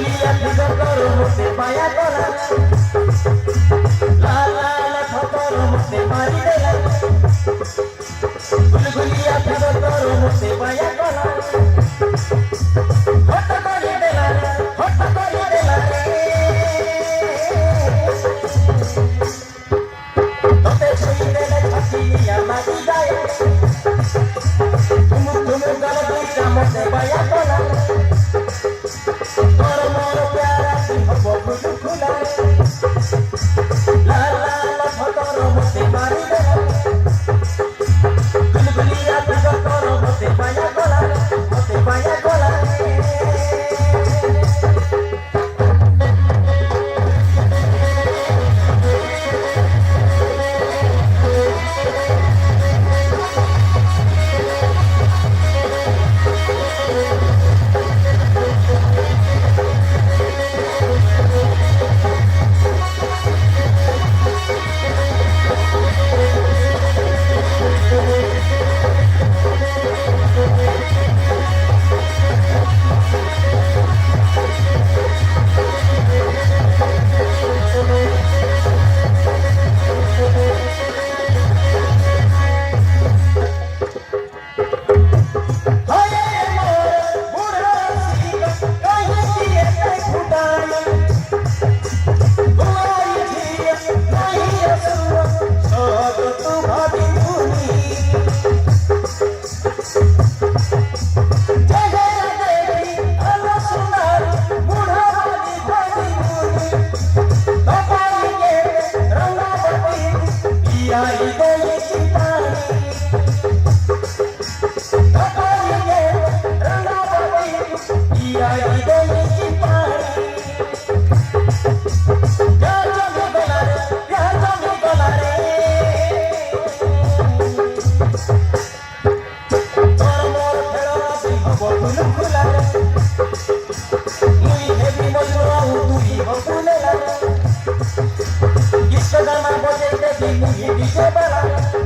গুলগুলিয়া ভিতর তোর মতে পায়া গলা লাল লাল খতর মতে মারি দেলা গুলগুলিয়া ভিতর তোর মতে পায়া গলা হট করে দেলা তোতে ছুঁই দেলে ছাতিয়া লাগি যায় তুম গল দুইটা মতে পায়া গলা তোর মোর প্যারা তুই হব গুলু খুলা লাল লাল খতর মতে মারি দেলা গুলগুলিয়া ভিতর তোর মতে পায়া গলা Bye.